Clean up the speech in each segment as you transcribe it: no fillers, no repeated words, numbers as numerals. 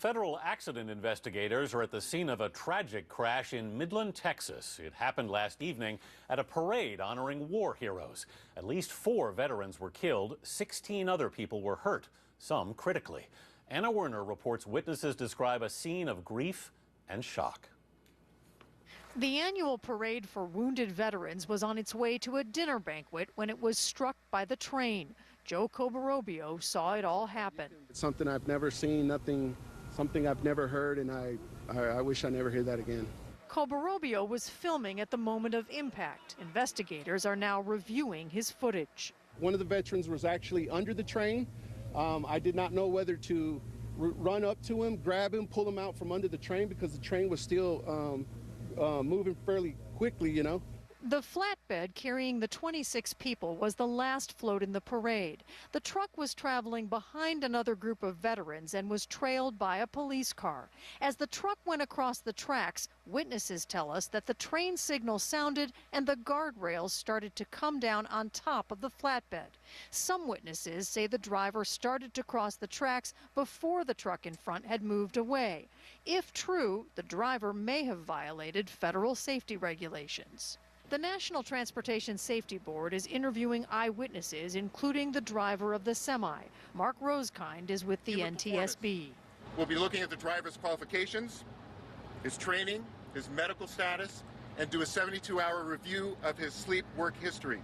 Federal accident investigators are at the scene of a tragic crash in Midland, Texas. It happened last evening at a parade honoring war heroes. At least 4 veterans were killed, 16 other people were hurt, some critically. Anna Werner reports witnesses describe a scene of grief and shock. The annual parade for wounded veterans was on its way to a dinner banquet when it was struck by the train. Joe Cobarobio saw it all happen. It's something I've never seen, something I've never heard, and I wish I never hear that again. Cobarobio was filming at the moment of impact. Investigators are now reviewing his footage. One of the veterans was actually under the train. I did not know whether to run up to him, grab him, pull him out from under the train because the train was still moving fairly quickly, you know. The flatbed carrying the 26 people was the last float in the parade. The truck was traveling behind another group of veterans and was trailed by a police car. As the truck went across the tracks, witnesses tell us that the train signal sounded and the guardrails started to come down on top of the flatbed. Some witnesses say the driver started to cross the tracks before the truck in front had moved away. If true, the driver may have violated federal safety regulations. The National Transportation Safety Board is interviewing eyewitnesses, including the driver of the semi. Mark Rosekind is with the NTSB. We'll be looking at the driver's qualifications, his training, his medical status, and do a 72-hour review of his sleep work history.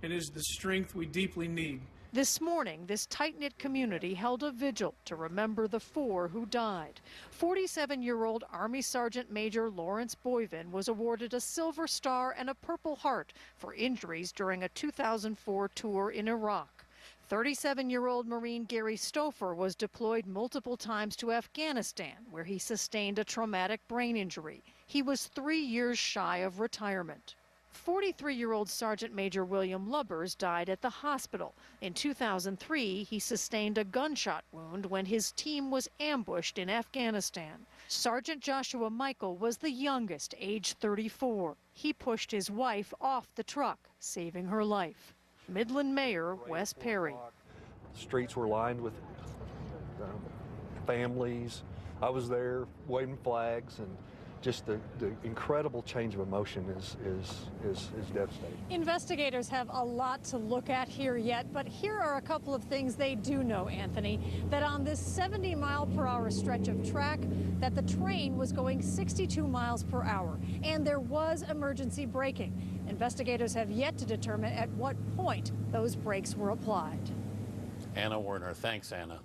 It is the strength we deeply need. This morning, this tight-knit community held a vigil to remember the 4 who died. 47-year-old Army Sergeant Major Lawrence Boyvin was awarded a Silver Star and a Purple Heart for injuries during a 2004 tour in Iraq. 37-year-old Marine Gary Stouffer was deployed multiple times to Afghanistan, where he sustained a traumatic brain injury. He was 3 years shy of retirement. 43-year-old Sergeant Major William Lubbers died at the hospital. In 2003, he sustained a gunshot wound when his team was ambushed in Afghanistan. Sergeant Joshua Michael was the youngest, age 34. He pushed his wife off the truck, saving her life. Midland Mayor Wes Perry. The streets were lined with families. I was there waving flags, and just the incredible change of emotion is devastating. Investigators have a lot to look at here yet, but here are a couple of things they do know, Anthony, that on this 70-mile-per-hour stretch of track, that the train was going 62 miles per hour, and there was emergency braking. Investigators have yet to determine at what point those brakes were applied. Anna Werner, thanks, Anna.